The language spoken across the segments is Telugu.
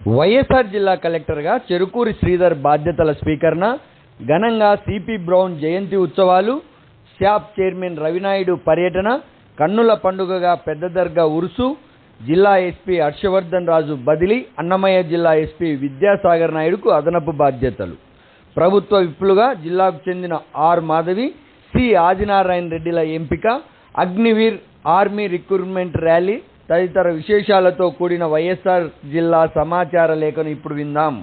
వైఎస్ఆర్ జిల్లా కలెక్టర్గా చెరుకూరి శ్రీధర్ బాధ్యతల స్వీకరణ, ఘనంగా సిపి బ్రౌన్ జయంతి ఉత్సవాలు, శాప్ చైర్మన్ రవినాయుడు పర్యటన, కన్నుల పండుగగా పెద్ద దర్గా ఉరుసు, జిల్లా ఎస్పీ హర్షవర్ధన్ రాజు బదిలీ, అన్నమయ్య జిల్లా ఎస్పీ విద్యాసాగర్ నాయుడుకు అదనపు బాధ్యతలు. ప్రభుత్వ విప్పులుగా జిల్లాకు చెందిన ఆర్ మాధవి, సి ఆదినారాయణ రెడ్డిల ఎంపిక, అగ్నివీర్ ఆర్మీ రిక్రూట్మెంట్ ర్యాలీ తదితర విశేషాలతో కూడిన వైఎస్ఆర్ జిల్లా సమాచార లేఖను ఇప్పుడు విందాం.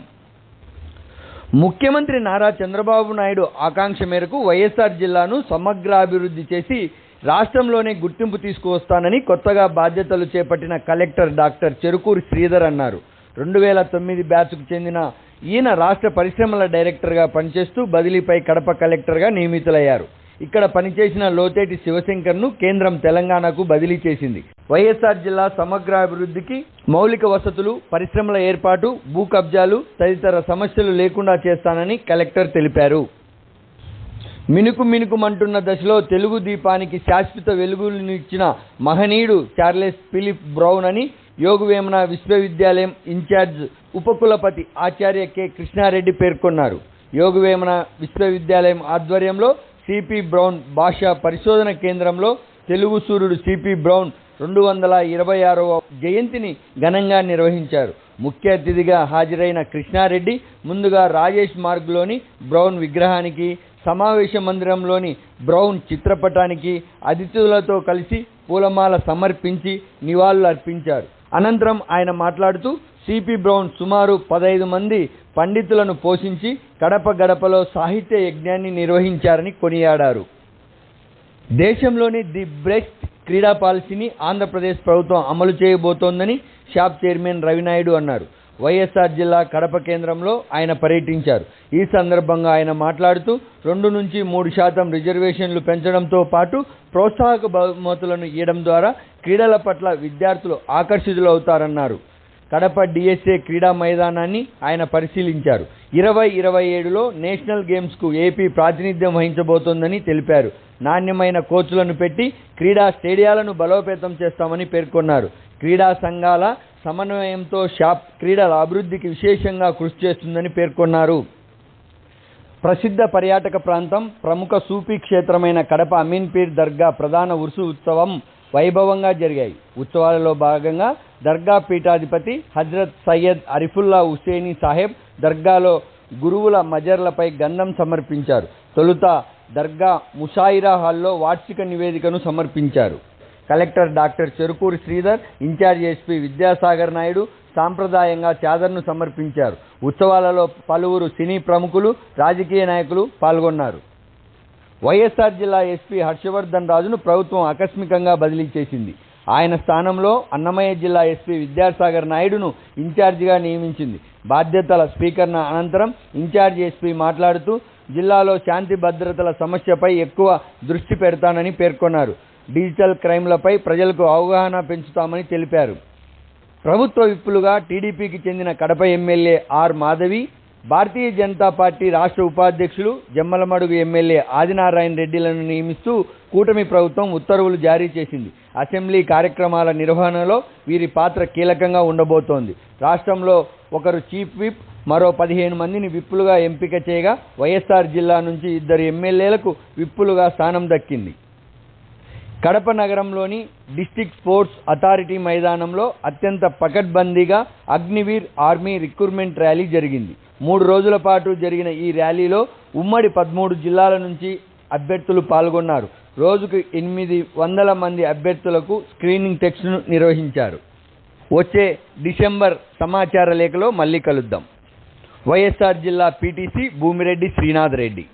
ముఖ్యమంత్రి నారా చంద్రబాబు నాయుడు ఆకాంక్ష మేరకు వైఎస్ఆర్ జిల్లాను సమగ్రాభివృద్ధి చేసి రాష్ట్రంలోనే గుర్తింపు తీసుకువస్తానని కొత్తగా బాధ్యతలు చేపట్టిన కలెక్టర్ డాక్టర్ చెరుకూరి శ్రీధర్ అన్నారు. 2009 బ్యాచ్కు చెందిన ఈయన రాష్ట్ర పరిశ్రమల డైరెక్టర్గా పనిచేస్తూ బదిలీపై కడప కలెక్టర్గా నియమితులయ్యారు. ఇక్కడ పనిచేసిన లోతేటి శివశంకర్ను కేంద్రం తెలంగాణకు బదిలీ చేసింది. వైఎస్ఆర్ జిల్లా సమగ్రాభివృద్ధికి మౌలిక వసతులు, పరిశ్రమల ఏర్పాటు, భూ కబ్జాలు తదితర సమస్యలు లేకుండా చేస్తానని కలెక్టర్ తెలిపారు. మినుకు మినుకుమంటున్న దశలో తెలుగు దీపానికి శాశ్వత వెలుగునిచ్చిన మహనీయుడు చార్లెస్ ఫిలిప్ బ్రౌన్ అని యోగవేమన విశ్వవిద్యాలయం ఇన్ఛార్జ్ ఉపకులపతి ఆచార్య కె కృష్ణారెడ్డి పేర్కొన్నారు. యోగవేమన విశ్వవిద్యాలయం ఆధ్వర్యంలో సిపి బ్రౌన్ భాషా పరిశోధన కేంద్రంలో తెలుగు సూర్యుడు సిపి బ్రౌన్ 226వ జయంతిని ఘనంగా నిర్వహించారు. ముఖ్య అతిథిగా హాజరైన కృష్ణారెడ్డి ముందుగా రాజేష్ మార్గ్లోని బ్రౌన్ విగ్రహానికి, సమావేశ మందిరంలోని బ్రౌన్ చిత్రపటానికి అతిథులతో కలిసి పూలమాల సమర్పించి నివాళులు అర్పించారు. అనంతరం ఆయన మాట్లాడుతూ సిపి బ్రౌన్ సుమారు 15 మంది పండితులను పోషించి గడప గడపలో సాహిత్య యజ్ఞాన్ని నిర్వహించారని కొనియాడారు. దేశంలోని ది బెస్ట్ క్రీడా పాలసీని ఆంధ్రప్రదేశ్ ప్రభుత్వం అమలు చేయబోతోందని శాప్ చైర్మన్ రవినాయుడు అన్నారు. వైఎస్ఆర్ జిల్లా కడప కేంద్రంలో ఆయన పర్యటించారు. ఈ సందర్భంగా ఆయన మాట్లాడుతూ 2 నుంచి 3% రిజర్వేషన్లు పెంచడంతో పాటు ప్రోత్సాహక బహుమతులను ఇవ్వడం ద్వారా క్రీడల పట్ల విద్యార్థులు ఆకర్షితులవుతారన్నారు. కడప డిఎస్ఏ క్రీడా మైదానాన్ని ఆయన పరిశీలించారు. 2027లో నేషనల్ గేమ్స్కు ఏపీ ప్రాతినిధ్యం వహించబోతోందని తెలిపారు. నాణ్యమైన కోచ్లను పెట్టి క్రీడా స్టేడియాలను బలోపేతం చేస్తామని పేర్కొన్నారు. క్రీడా సంఘాల సమన్వయంతో షాప్ క్రీడల అభివృద్ధికి విశేషంగా కృషి చేస్తుందని పేర్కొన్నారు. ప్రసిద్ధ పర్యాటక ప్రాంతం, ప్రముఖ సూఫీ క్షేత్రమైన కడప అమీన్పీర్ దర్గా ప్రధాన ఉరుసు ఉత్సవం వైభవంగా జరిగాయి. ఉత్సవాలలో భాగంగా దర్గా పీఠాధిపతి హజ్రత్ సయ్యద్ అరిఫుల్లా హుసేనీ సాహెబ్ దర్గాలో గురువుల మజర్లపై గంధం సమర్పించారు. తొలుత దర్గా ముషాయిరా హాల్లో వార్షిక నివేదికను సమర్పించారు. Collector doctor Cherukuri Sridhar, in charge SP Vidyasagar Naidu సాంప్రదాయంగా చాదర్ను సమర్పించారు. ఉత్సవాలలో పలువురు సినీ ప్రముఖులు, రాజకీయ నాయకులు పాల్గొన్నారు. వైఎస్ఆర్ జిల్లా ఎస్పీ హర్షవర్ధన్ రాజును ప్రభుత్వం ఆకస్మికంగా బదిలీ చేసింది. ఆయన స్థానంలో అన్నమయ్య జిల్లా ఎస్పీ విద్యాసాగర్ నాయుడును ఇన్ఛార్జిగా నియమించింది. బాధ్యతల స్వీకరణ అనంతరం ఇన్ఛార్జ్ ఎస్పీ మాట్లాడుతూ జిల్లాలో శాంతి భద్రతల సమస్యపై ఎక్కువ దృష్టి పెడతానని పేర్కొన్నారు. డిజిటల్ క్రైమ్లపై ప్రజలకు అవగాహన పెంచుతామని తెలిపారు. ప్రభుత్వ విప్పులుగా టీడీపీకి చెందిన Kadapa MLA R Madhavi, Bharatiya Janata party రాష్ట్ర ఉపాధ్యక్షులు జమ్మలమడుగు ఎమ్మెల్యే ఆదినారాయణ రెడ్డిలను నియమిస్తూ కూటమి ప్రభుత్వం ఉత్తర్వులు జారీ చేసింది. అసెంబ్లీ కార్యక్రమాల నిర్వహణలో వీరి పాత్ర కీలకంగా ఉండబోతోంది. రాష్ట్రంలో ఒకరు చీఫ్ విప్, మరో 15 మందిని విప్పులుగా ఎంపిక చేయగా వైఎస్ఆర్ జిల్లా నుంచి 2 ఎమ్మెల్యేలకు విప్పులుగా స్థానం దక్కింది. కడప నగరంలోని డిస్ట్రిక్ట్ స్పోర్ట్స్ అథారిటీ మైదానంలో అత్యంత పకడ్బందీగా అగ్నివీర్ ఆర్మీ రిక్రూట్మెంట్ ర్యాలీ జరిగింది. 3 రోజుల పాటు జరిగిన ఈ ర్యాలీలో ఉమ్మడి 13 జిల్లాల నుంచి అభ్యర్థులు పాల్గొన్నారు. రోజుకు 800 మంది అభ్యర్థులకు స్క్రీనింగ్ టెస్ట్ను నిర్వహించారు. వచ్చే డిసెంబర్ సమాచార లేఖలో మళ్ళీ కలుద్దాం. వైఎస్ఆర్ జిల్లా పీటీసీ భూమిరెడ్డి శ్రీనాథ్ రెడ్డి.